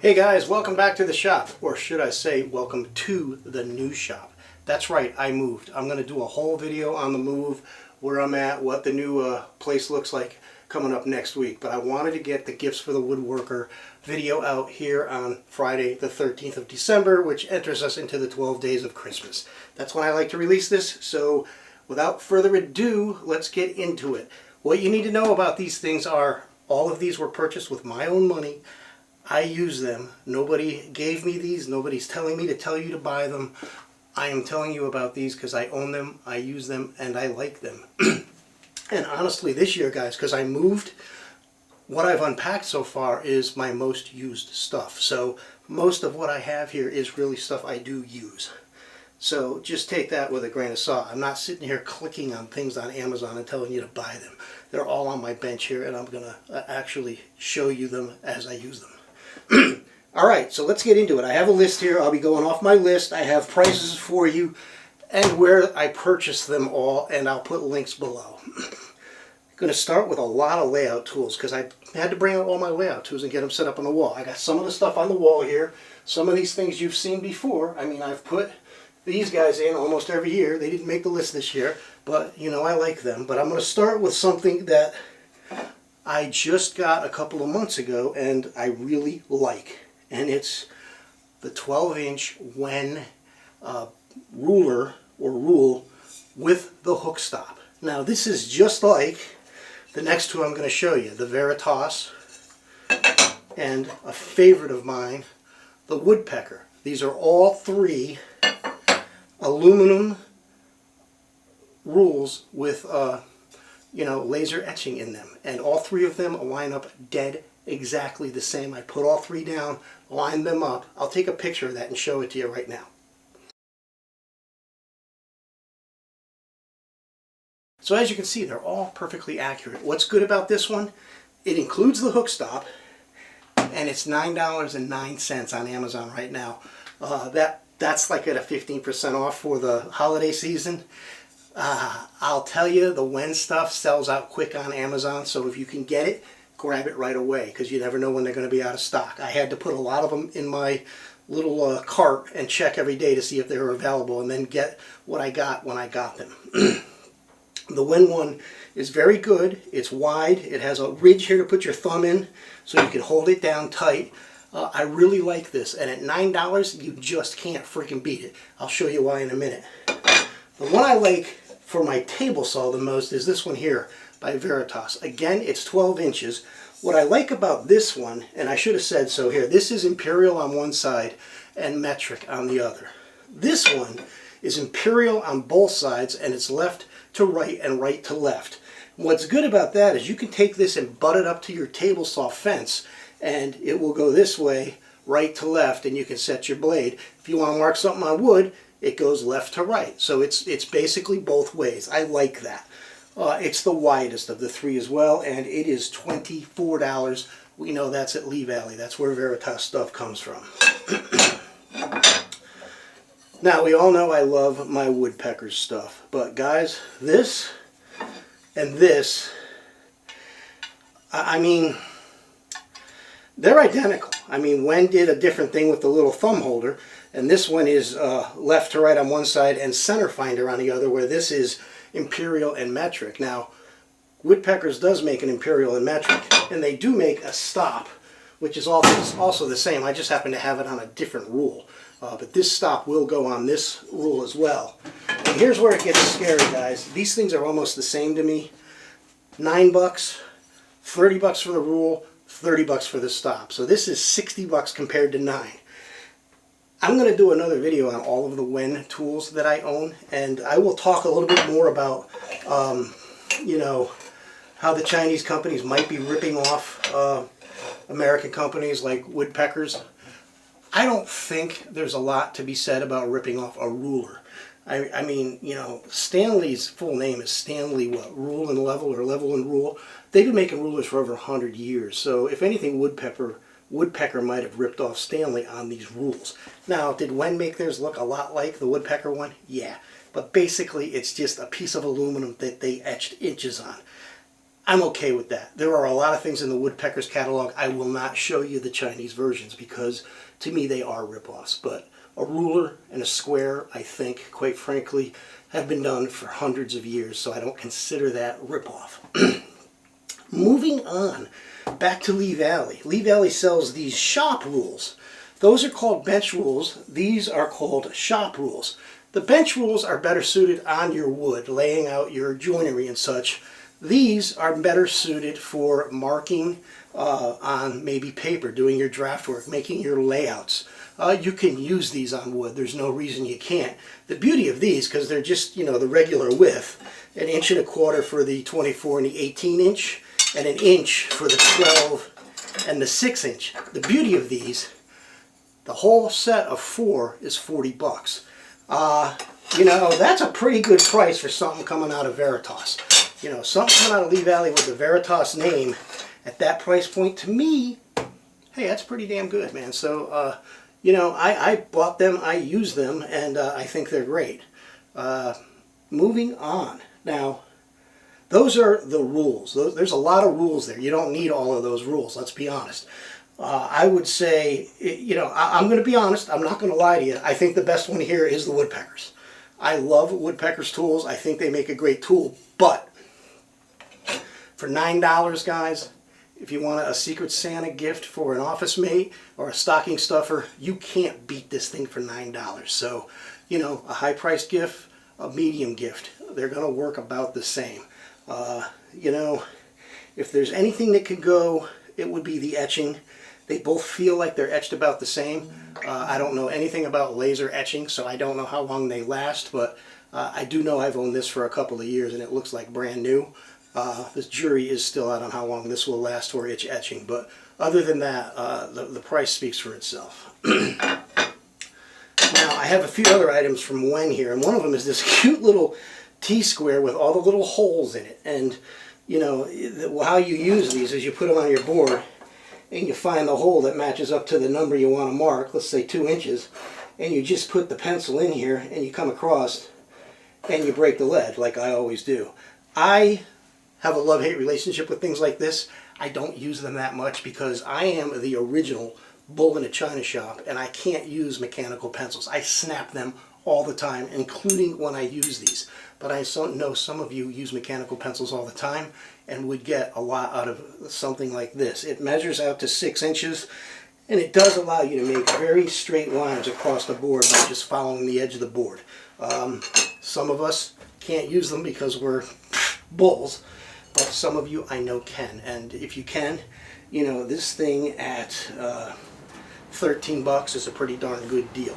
Hey guys, welcome back to the shop, or should I say welcome to the new shop. That's right, I moved. I'm going to do a whole video on the move, where I'm at, what the new place looks like coming up next week. But I wanted to get the Gifts for the Woodworker video out here on Friday the 13th of December, which enters us into the 12 days of Christmas. That's when I like to release this, so without further ado, let's get into it. What you need to know about these things are, all of these were purchased with my own money. I use them. Nobody gave me these. Nobody's telling me to tell you to buy them. I am telling you about these because I own them, I use them, and I like them. And honestly, this year, guys, because I moved, what I've unpacked so far is my most used stuff. So most of what I have here is really stuff I do use. So just take that with a grain of salt. I'm not sitting here clicking on things on Amazon and telling you to buy them. They're all on my bench here, and I'm going to actually show you them as I use them. Alright, so let's get into it. I have a list here. I'll be going off my list. I have prices for you and where I purchased them all, and I'll put links below. I'm going to start with a lot of layout tools because I had to bring out all my layout tools and get them set up on the wall. I got some of the stuff on the wall here. Some of these things you've seen before. I mean, I've put these guys in almost every year. They didn't make the list this year, but you know, I like them. But I'm going to start with something that I just got a couple of months ago and I really like, and it's the 12-inch Wen ruler or rule with the hook stop. Now this is just like the next two I'm going to show you, the Veritas and a favorite of mine, the Woodpecker. These are all three aluminum rules with you know, laser etching in them, and all three of them line up dead exactly the same. I put all three down, line them up. I'll take a picture of that and show it to you right now. So as you can see, they're all perfectly accurate. What's good about this one? It includes the hook stop, and it's $9.09 on Amazon right now. That's like at a 15% off for the holiday season. I'll tell you, the Wen stuff sells out quick on Amazon, so if you can get it, grab it right away, because you never know when they're going to be out of stock. I had to put a lot of them in my little cart and check every day to see if they were available, and then get what I got when I got them. The Wen one is very good. It's wide. It has a ridge here to put your thumb in, so you can hold it down tight. I really like this, and at $9, you just can't freaking beat it. I'll show you why in a minute. The one I like for my table saw the most is this one here by Veritas. Again, it's 12 inches. What I like about this one, and I should have said so here, this is imperial on one side and metric on the other. This one is imperial on both sides, and it's left to right and right to left. What's good about that is you can take this and butt it up to your table saw fence, and it will go this way, right to left, and you can set your blade. If you want to mark something on wood, it goes left to right. So it's basically both ways. I like that. It's the widest of the three as well, and it is $24. We know that's at Lee Valley. That's where Veritas stuff comes from. Now, we all know I love my Woodpecker stuff, but guys, this and this, I mean, they're identical. I mean, Wen did a different thing with the little thumb holder, and this one is left to right on one side and center finder on the other, where this is imperial and metric. Now, Woodpeckers does make an imperial and metric, and they do make a stop, which is also the same. I just happen to have it on a different rule. But this stop will go on this rule as well. And here's where it gets scary, guys. These things are almost the same to me. $9, $30 for the rule, $30 for the stop. So this is $60 compared to $9. I'm going to do another video on all of the Wen tools that I own, and I will talk a little bit more about, you know, how the Chinese companies might be ripping off American companies like Woodpeckers. I don't think there's a lot to be said about ripping off a ruler. I mean, you know, Stanley's full name is Stanley what? Rule and Level, or Level and Rule. They've been making rulers for over 100 years, so if anything, Woodpecker might have ripped off Stanley on these rules. Now, did Wen make theirs look a lot like the Woodpecker one? Yeah, but basically it's just a piece of aluminum that they etched inches on. I'm okay with that. There are a lot of things in the Woodpecker's catalog. I will not show you the Chinese versions because to me they are ripoffs. But a ruler and a square, I think, quite frankly, have been done for hundreds of years, so I don't consider that ripoff. Moving on, back to Lee Valley. Lee Valley sells these shop rules. Those are called bench rules. These are called shop rules. The bench rules are better suited on your wood, laying out your joinery and such. These are better suited for marking on maybe paper, doing your draft work, making your layouts. You can use these on wood. There's no reason you can't. The beauty of these, because they're just, you know, the regular width, 1 1/4 inch for the 24 and the 18 inch, and 1 inch for the 12 and the 6 inch. The beauty of these, the whole set of 4 is 40 bucks. You know, that's a pretty good price for something coming out of Veritas. You know, something coming out of Lee Valley with the Veritas name at that price point, to me, hey, that's pretty damn good, man. So, you know, I bought them, I use them, and I think they're great. Moving on. Now, those are the rules. There's a lot of rules there. You don't need all of those rules, let's be honest. I would say, you know, I'm going to be honest. I'm not going to lie to you. I think the best one here is the Woodpeckers. I love Woodpeckers tools. I think they make a great tool. But for $9, guys, if you want a Secret Santa gift for an office mate or a stocking stuffer, you can't beat this thing for $9. So, you know, a high-priced gift, a medium gift, they're going to work about the same. You know, if there's anything that could go, it would be the etching. They both feel like they're etched about the same. I don't know anything about laser etching, so I don't know how long they last, but I do know I've owned this for a couple of years and it looks like brand new. This jury is still out on how long this will last for its etching, but other than that, the price speaks for itself. Now, I have a few other items from Wen here, and one of them is this cute little T-square with all the little holes in it. And, you know, how you use these is you put them on your board, and you find the hole that matches up to the number you want to mark, let's say 2 inches, and you just put the pencil in here, and you come across, and you break the lead, like I always do. I have a love-hate relationship with things like this. I don't use them that much because I am the original bull in a china shop, and I can't use mechanical pencils. I snap them all the time, including when I use these. But I know some of you use mechanical pencils all the time and would get a lot out of something like this. It measures out to 6 inches, and it does allow you to make very straight lines across the board by just following the edge of the board. Some of us can't use them because we're bulls, but some of you I know can. And if you can, you know, this thing at 13 bucks is a pretty darn good deal.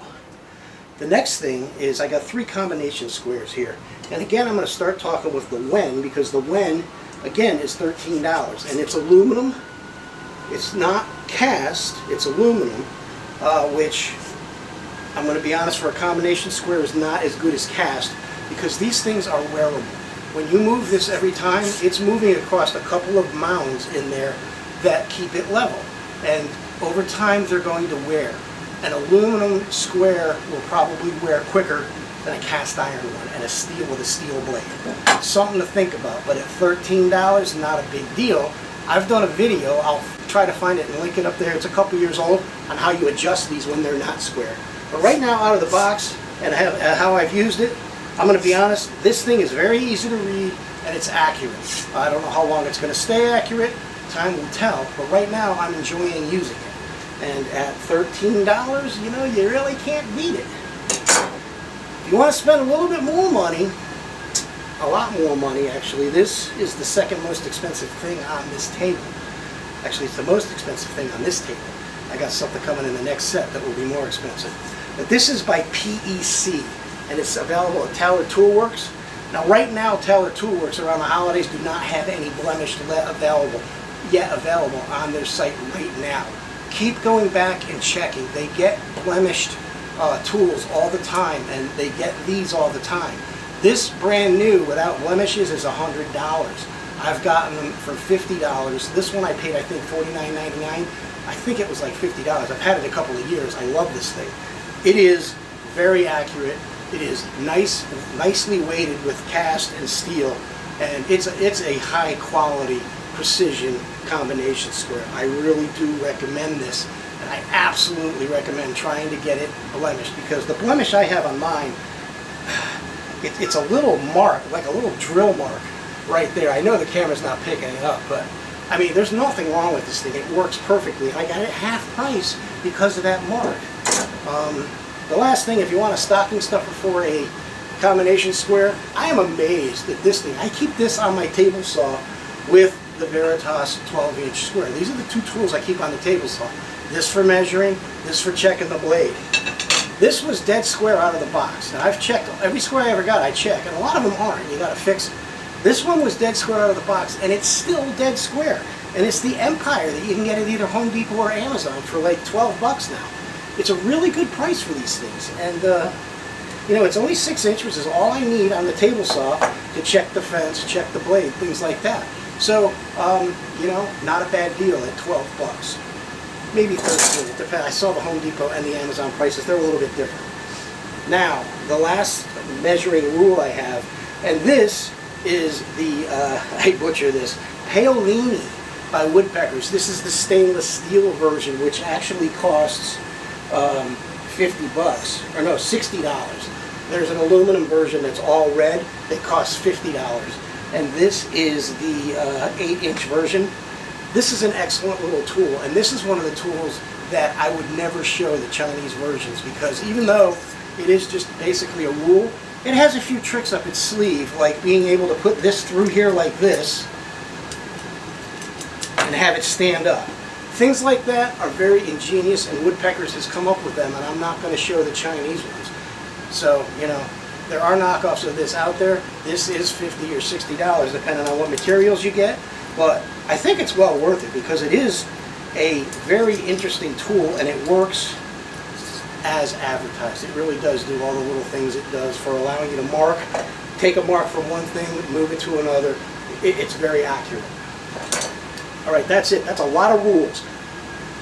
The next thing is I got 3 combination squares here. And again, I'm going to start talking with the Wen, because the Wen, again, is $13. And it's aluminum. It's not cast. It's aluminum, which, I'm going to be honest, for a combination square is not as good as cast, because these things are wearable. When you move this every time, it's moving across a couple of mounds in there that keep it level. And over time, they're going to wear. An aluminum square will probably wear quicker than a cast iron one, and a steel with a steel blade. Something to think about, but at $13, not a big deal. I've done a video, I'll try to find it and link it up there, it's a couple years old, on how you adjust these when they're not square. But right now, out of the box, and how I've used it, I'm going to be honest, this thing is very easy to read, and it's accurate. I don't know how long it's going to stay accurate, time will tell, but right now I'm enjoying using it. And at $13, you know, you really can't beat it. If you want to spend a little bit more money, a lot more money actually, this is the second most expensive thing on this table. Actually, it's the most expensive thing on this table. I got something coming in the next set that will be more expensive. But this is by PEC, and it's available at Taller Toolworks. Now right now, Taller Toolworks around the holidays do not have any blemished available on their site right now. Keep going back and checking. They get blemished tools all the time, and they get these all the time. This brand new without blemishes is $100. I've gotten them for $50. This one I paid, I think, $49.99. I think it was like $50. I've had it a couple of years. I love this thing. It is very accurate. It is nicely weighted with cast and steel. And it's a high quality precision combination square. I really do recommend this, and I absolutely recommend trying to get it blemished, because the blemish I have on mine, it's a little mark, like a little drill mark right there. I know the camera's not picking it up, but I mean, there's nothing wrong with this thing. It works perfectly. I got it half price because of that mark. The last thing, if you want a stocking stuffer for a combination square, I am amazed at this thing. I keep this on my table saw with the Veritas 12-inch square. These are the two tools I keep on the table saw. This for measuring, this for checking the blade. This was dead square out of the box. Now I've checked every square I ever got, I check, and a lot of them aren't. You got to fix it. This one was dead square out of the box, and it's still dead square. And it's the Empire that you can get at either Home Depot or Amazon for like 12 bucks now. It's a really good price for these things. And you know, it's only 6 inches, which is all I need on the table saw to check the fence, check the blade, things like that. So, you know, not a bad deal at 12 bucks. Maybe 13, it depends. I saw the Home Depot and the Amazon prices, they're a little bit different. Now, the last measuring rule I have, and this is the, I butcher this, Paolini by Woodpeckers. This is the stainless steel version, which actually costs 50 bucks, or no, $60. There's an aluminum version that's all red that costs $50. And this is the 8-inch version. This is an excellent little tool, and this is one of the tools that I would never show the Chinese versions, because even though it is just basically a rule, it has a few tricks up its sleeve, like being able to put this through here like this and have it stand up. Things like that are very ingenious, and Woodpeckers has come up with them, and I'm not going to show the Chinese ones. So, you know, there are knockoffs of this out there. This is $50 or $60 depending on what materials you get, but I think it's well worth it because it is a very interesting tool, and it works as advertised. It really does do all the little things it does for allowing you to mark, take a mark from one thing, move it to another. It's very accurate. All right, that's it. That's a lot of rules.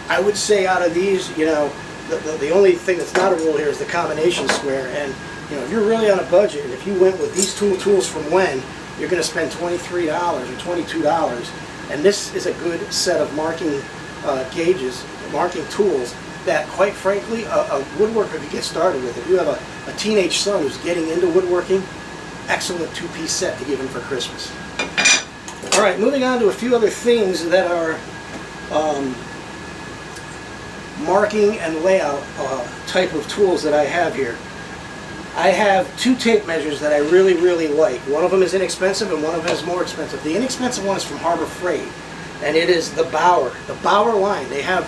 I would say out of these, you know, the only thing that's not a rule here is the combination square. And you know, if you're really on a budget, and if you went with these two tools from Wen, you're going to spend $23 or $22. And this is a good set of marking gauges, marking tools that, quite frankly, a woodworker could get started with. If you have a teenage son who's getting into woodworking, excellent two-piece set to give him for Christmas. All right, moving on to a few other things that are marking and layout type of tools that I have here. I have two tape measures that I really, really like. One of them is inexpensive and one of them is more expensive. The inexpensive one is from Harbor Freight, and it is the Bauer line. They have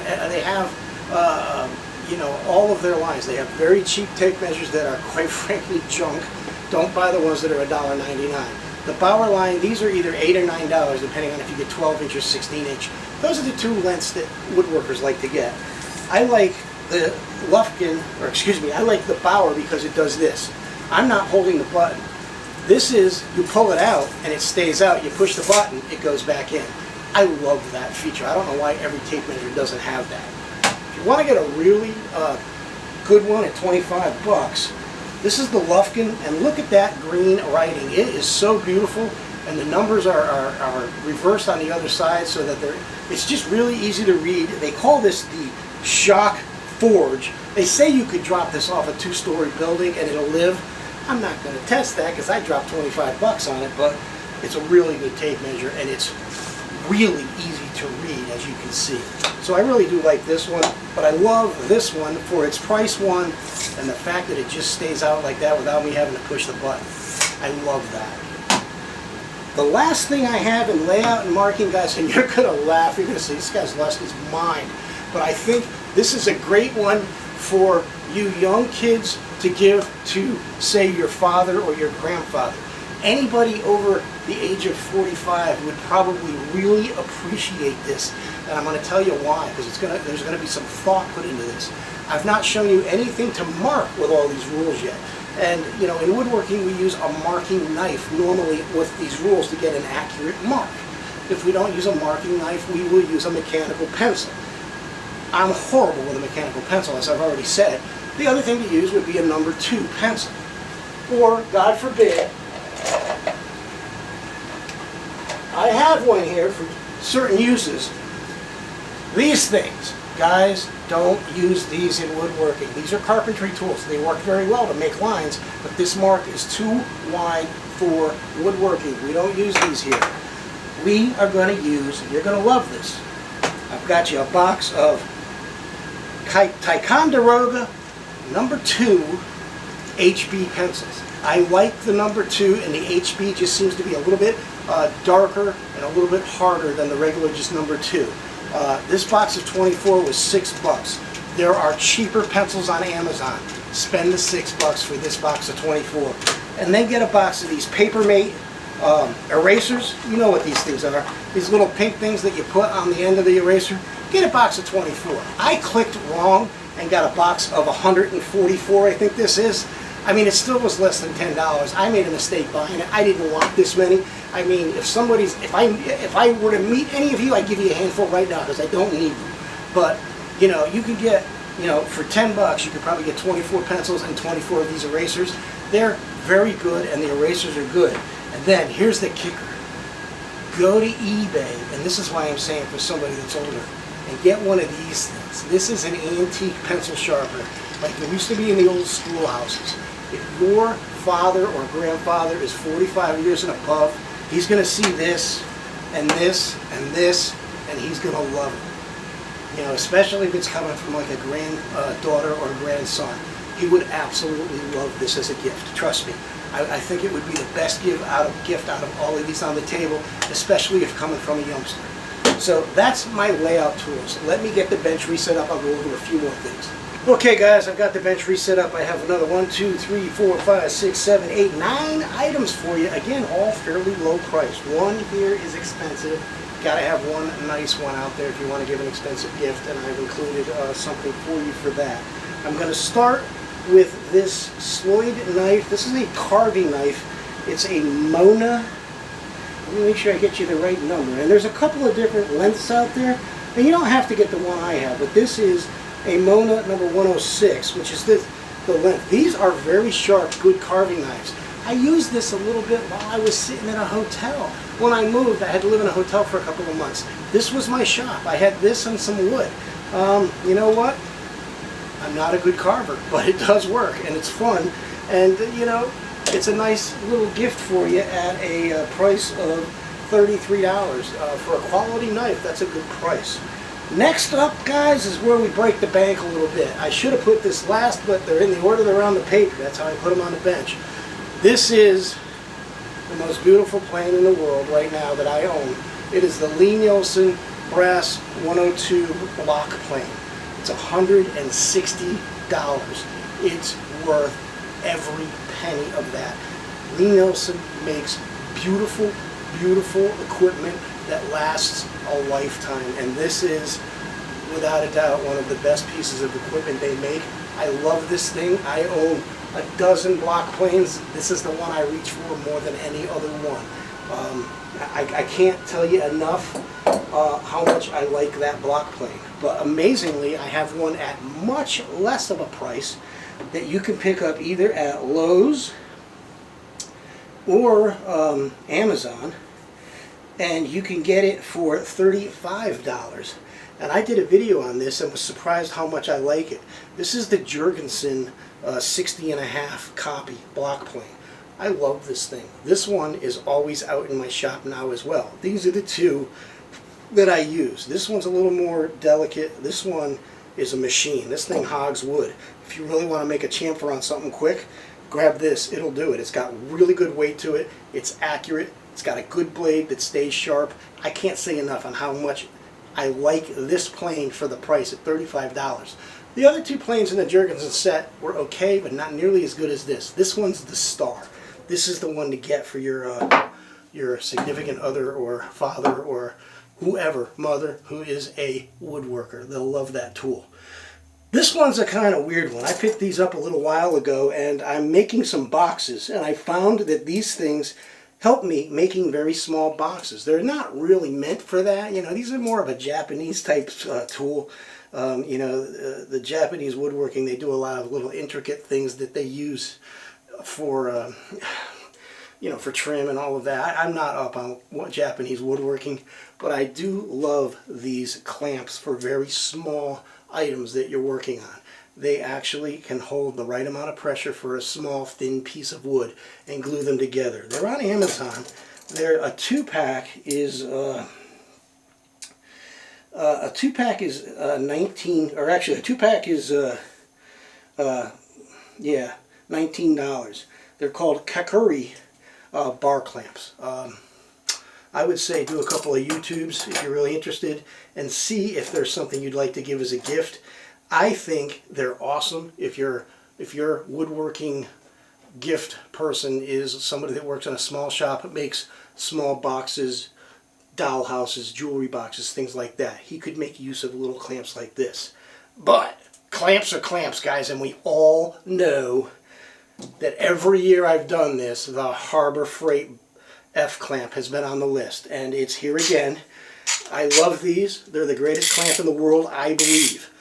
you know, all of their lines. They have very cheap tape measures that are, quite frankly, junk. Don't buy the ones that are $1.99. The Bauer line, these are either $8 or $9, depending on if you get 12-inch or 16-inch. Those are the two lengths that woodworkers like to get. I like the Lufkin, or excuse me, I like the Bauer because it does this. I'm not holding the button. This is, you pull it out and it stays out. You push the button, it goes back in. I love that feature. I don't know why every tape measure doesn't have that. If you want to get a really good one at 25 bucks, this is the Lufkin, and look at that green writing. It is so beautiful, and the numbers are reversed on the other side so that it's just really easy to read. They call this the Shock Forge. They say you could drop this off a 2-story building and it'll live. I'm not going to test that because I dropped 25 bucks on it, but it's a really good tape measure, and it's really easy to read, as you can see. So I really do like this one, but I love this one for its price one and the fact that it just stays out like that without me having to push the button. I love that. The last thing I have in layout and marking, guys, and you're going to laugh, you're going to say, this guy's lost his mind, but I think this is a great one for you young kids to give to, say, your father or your grandfather. Anybody over the age of 45 would probably really appreciate this, and I'm going to tell you why, because there's going to be some thought put into this. I've not shown you anything to mark with all these rules yet, and you know, in woodworking we use a marking knife normally with these rules to get an accurate mark. If we don't use a marking knife, we will use a mechanical pencil. I'm horrible with a mechanical pencil, as I've already said. The other thing to use would be a number 2 pencil, or God forbid, I have one here for certain uses. These things, guys, don't use these in woodworking. These are carpentry tools. They work very well to make lines, but this mark is too wide for woodworking. We don't use these here. We are going to use, and you're going to love this, I've got you a box of Ticonderoga number 2 HB pencils. I like the number 2, and the HB just seems to be a little bit darker and a little bit harder than the regular just number 2. This box of 24 was $6. There are cheaper pencils on Amazon. Spend the $6 for this box of 24. And then get a box of these Papermate erasers. You know what these things are. These little pink things that you put on the end of the eraser. Get a box of 24. I clicked wrong and got a box of 144, I think this is. I mean, it still was less than $10. I made a mistake buying it. I didn't want this many. I mean, if I were to meet any of you, I'd give you a handful right now because I don't need them. But, you know, you can get, you know, for $10, you could probably get 24 pencils and 24 of these erasers. They're very good, and the erasers are good. And then, here's the kicker. Go to eBay, and this is why I'm saying for somebody that's older, and get one of these things. This is an antique pencil sharpener, like there used to be in the old schoolhouses. If your father or grandfather is 45 years and above, he's going to see this, and this, and this, and he's going to love it. You know, especially if it's coming from like a granddaughter or a grandson. He would absolutely love this as a gift. Trust me. I think it would be the best gift out of all of these on the table, especially if coming from a youngster. So that's my layout tools. Let me get the bench reset up. I'll go over a few more things. Okay guys, I've got the bench reset up. I have another 1, 2, 3, 4, 5, 6, 7, 8, 9 items for you. Again, all fairly low price. One here is expensive. Got to have one nice one out there if you want to give an expensive gift, and I've included something for you for that. I'm going to start with this Sloyd knife. This is a carving knife. It's a Mona. Let me make sure I get you the right number. And there's a couple of different lengths out there. And you don't have to get the one I have, but this is a Mona number 106, which is the length. These are very sharp, good carving knives. I used this a little bit while I was sitting in a hotel. When I moved, I had to live in a hotel for a couple of months. This was my shop. I had this and some wood. You know what? I'm not a good carver, but it does work, and it's fun. And, you know, it's a nice little gift for you at a price of $33. For a quality knife, that's a good price. Next up, guys, is where we break the bank a little bit. I should have put this last, but they're in the order they're on the paper. That's how I put them on the bench. This is the most beautiful plane in the world right now that I own. It is the Lie-Nielsen Brass 102 block plane. It's $160. It's worth every penny of that. Lie-Nielsen makes beautiful, beautiful equipment that lasts a lifetime, and this is without a doubt one of the best pieces of equipment they make. I love this thing. I own a dozen block planes. This is the one I reach for more than any other one. I can't tell you enough how much I like that block plane. But amazingly, I have one at much less of a price that you can pick up either at Lowe's or Amazon, and you can get it for $35. And I did a video on this and was surprised how much I like it. This is the Jurgensen 60.5 copy block plane. I love this thing. This one is always out in my shop now as well. These are the two that I use. This one's a little more delicate. This one is a machine. This thing hogs wood. If you really want to make a chamfer on something quick, grab this. It'll do it. It's got really good weight to it. It's accurate. It's got a good blade that stays sharp. I can't say enough on how much I like this plane for the price at $35. The other two planes in the Jurgensen set were okay, but not nearly as good as this. This one's the star. This is the one to get for your significant other or father or whoever, mother, who is a woodworker. They'll love that tool. This one's a kind of weird one. I picked these up a little while ago, and I'm making some boxes, and I found that these things help me making very small boxes. They're not really meant for that. You know, these are more of a Japanese type tool. You know, the Japanese woodworking, they do a lot of little intricate things that they use for, you know, for trim and all of that. I'm not up on what Japanese woodworking, but I do love these clamps for very small items that you're working on. They actually can hold the right amount of pressure for a small, thin piece of wood and glue them together. They're on Amazon. They're a 2-pack is 19, or actually a 2-pack is yeah, $19. They're called Kakuri bar clamps. I would say do a couple of YouTubes if you're really interested and see if there's something you'd like to give as a gift. I think they're awesome. If your woodworking gift person is somebody that works in a small shop, it makes small boxes, doll houses, jewelry boxes, things like that. He could make use of little clamps like this. But clamps are clamps, guys, and we all know that every year I've done this, the Harbor Freight F-clamp has been on the list, and it's here again. I love these. They're the greatest clamp in the world, I believe.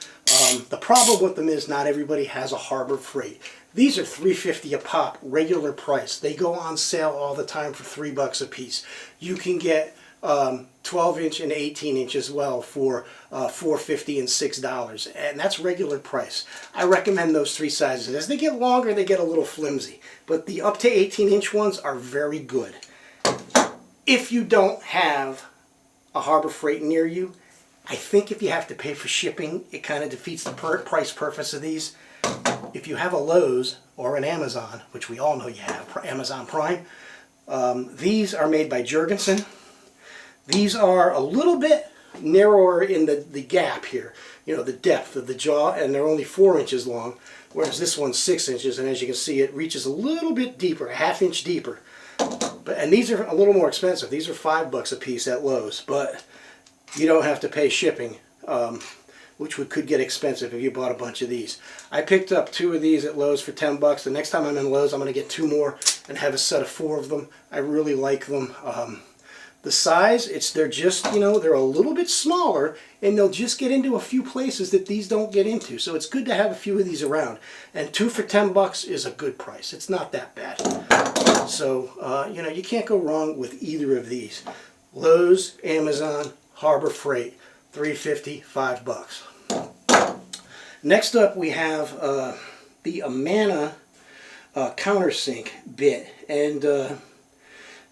The problem with them is not everybody has a Harbor Freight. These are $3.50 a pop, regular price. They go on sale all the time for $3 a piece. You can get 12-inch and 18-inch as well for $4.50 and $6, and that's regular price. I recommend those 3 sizes. As they get longer, they get a little flimsy, but the up to 18-inch ones are very good. If you don't have a Harbor Freight near you, I think if you have to pay for shipping, it kind of defeats the price purpose of these. If you have a Lowe's or an Amazon, which we all know you have, Amazon Prime, these are made by Jurgensen. These are a little bit narrower in the gap here, you know, the depth of the jaw, and they're only 4 inches long, whereas this one's 6 inches, and as you can see, it reaches a little bit deeper, a ½ inch deeper. And these are a little more expensive. These are $5 a piece at Lowe's, but you don't have to pay shipping, which could get expensive if you bought a bunch of these. I picked up 2 of these at Lowe's for $10. The next time I'm in Lowe's, I'm going to get 2 more and have a set of 4 of them. I really like them. The size, they're just, you know, they're a little bit smaller, and they'll just get into a few places that these don't get into. So it's good to have a few of these around. And 2 for $10 is a good price. It's not that bad. So, you know, you can't go wrong with either of these. Lowe's, Amazon, Harbor Freight, $3.50, $5. Next up, we have the Amana countersink bit, and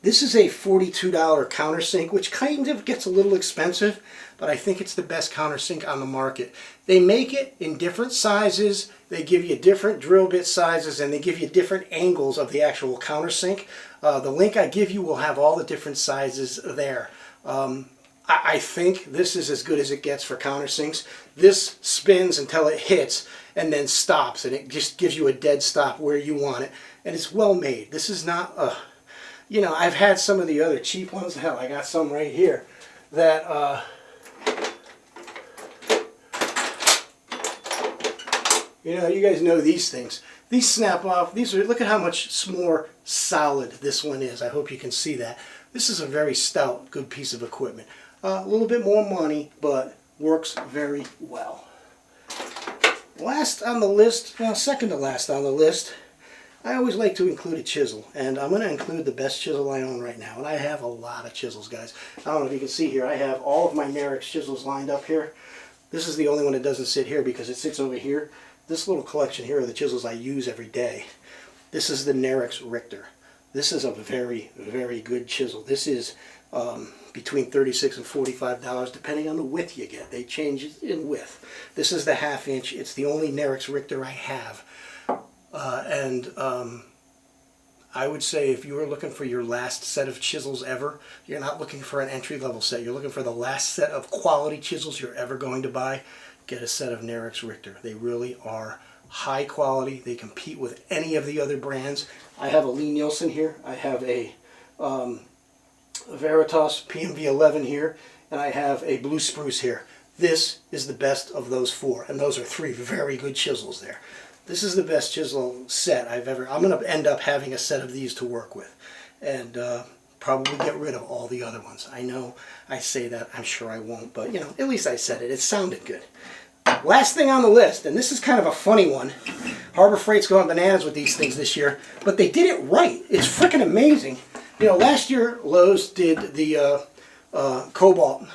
this is a $42 countersink, which kind of gets a little expensive, but I think it's the best countersink on the market. They make it in different sizes. They give you different drill bit sizes, and they give you different angles of the actual countersink. The link I give you will have all the different sizes there. I think this is as good as it gets for countersinks. This spins until it hits and then stops, and it just gives you a dead stop where you want it. And it's well made. This is not a, you know, I've had some of the other cheap ones. Hell, I got some right here that, you know, you guys know these things. These snap off. These are, look at how much more solid this one is. I hope you can see that. This is a very stout, good piece of equipment. A little bit more money, but works very well. Last on the list, well, second to last on the list, I always like to include a chisel, and I'm going to include the best chisel I own right now, and I have a lot of chisels, guys. I don't know if you can see here, I have all of my Nerix chisels lined up here. This is the only one that doesn't sit here because it sits over here. This little collection here are the chisels I use every day. This is the Nerix Richter. This is a very, very good chisel. This is between $36 and $45 depending on the width you get. They change in width. This is the ½ inch. It's the only Nerix Richter I have. I would say if you were looking for your last set of chisels ever, you're not looking for an entry-level set. You're looking for the last set of quality chisels you're ever going to buy. Get a set of Nerix Richter. They really are high quality. They compete with any of the other brands. I have a Lee Nielsen here. I have a Veritas PMV11 here, and I have a Blue Spruce here. This is the best of those 4, and those are 3 very good chisels there. This is the best chisel set I've ever. I'm going to end up having a set of these to work with, and probably get rid of all the other ones. I know I say that. I'm sure I won't, but you know, at least I said it. It sounded good. Last thing on the list, and this is kind of a funny one. Harbor Freight's going bananas with these things this year, but they did it right. It's freaking amazing. You know, last year Lowe's did the Cobalt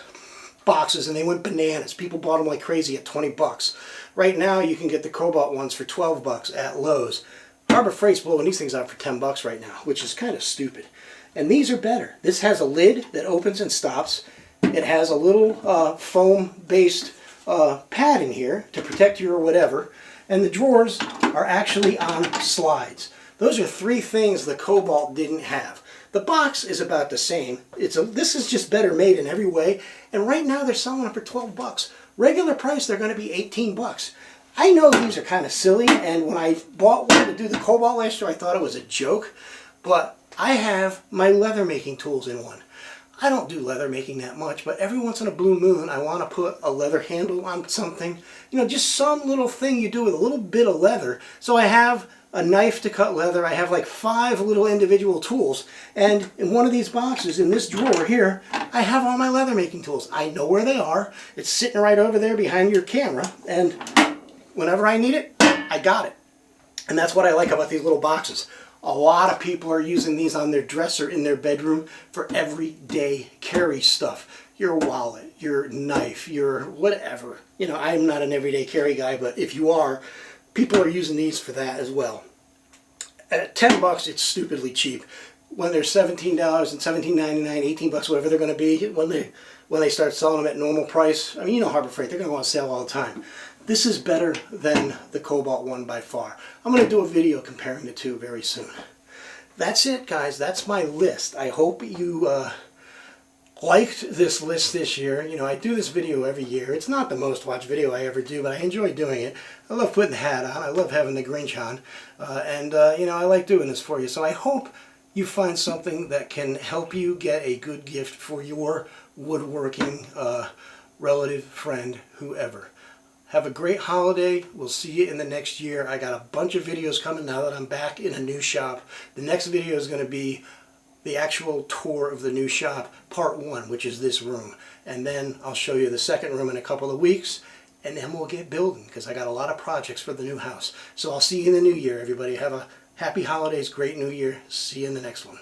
boxes and they went bananas. People bought them like crazy at 20 bucks. Right now you can get the Cobalt ones for 12 bucks at Lowe's. Harbor Freight's blowing these things out for 10 bucks right now, which is kind of stupid. And these are better. This has a lid that opens and stops. It has a little foam-based pad in here to protect you or whatever. And the drawers are actually on slides. Those are three things the Cobalt didn't have. The box is about the same. This is just better made in every way. And right now they're selling them for 12 bucks. Regular price, they're going to be 18 bucks. I know these are kind of silly, and when I bought one to do the Cobalt last year, I thought it was a joke. But I have my leather making tools in one. I don't do leather making that much, but every once in a blue moon, I want to put a leather handle on something. You know, just some little thing you do with a little bit of leather. So I have a knife to cut leather. I have like 5 little individual tools. And in one of these boxes, in this drawer here, I have all my leather making tools. I know where they are. It's sitting right over there behind your camera. And whenever I need it, I got it. And that's what I like about these little boxes. A lot of people are using these on their dresser in their bedroom for everyday carry stuff. Your wallet, your knife, your whatever. You know, I'm not an everyday carry guy, but if you are, people are using these for that as well. At 10 bucks, it's stupidly cheap. When they're $17 and $17.99, 18 bucks, whatever they're going to be, when they start selling them at normal price, I mean, you know Harbor Freight, they're going to go on sale all the time. This is better than the Cobalt one by far. I'm going to do a video comparing the two very soon. That's it, guys. That's my list. I hope you liked this list this year. You know, I do this video every year. It's not the most watched video I ever do, but I enjoy doing it. I love putting the hat on. I love having the Grinch on. You know, I like doing this for you. So I hope you find something that can help you get a good gift for your woodworking relative, friend, whoever. Have a great holiday. We'll see you in the next year. I got a bunch of videos coming now that I'm back in a new shop. The next video is going to be the actual tour of the new shop, part 1, which is this room. And then I'll show you the second room in a couple of weeks, and then we'll get building because I got a lot of projects for the new house. So I'll see you in the new year, everybody. Have a happy holidays, great new year. See you in the next one.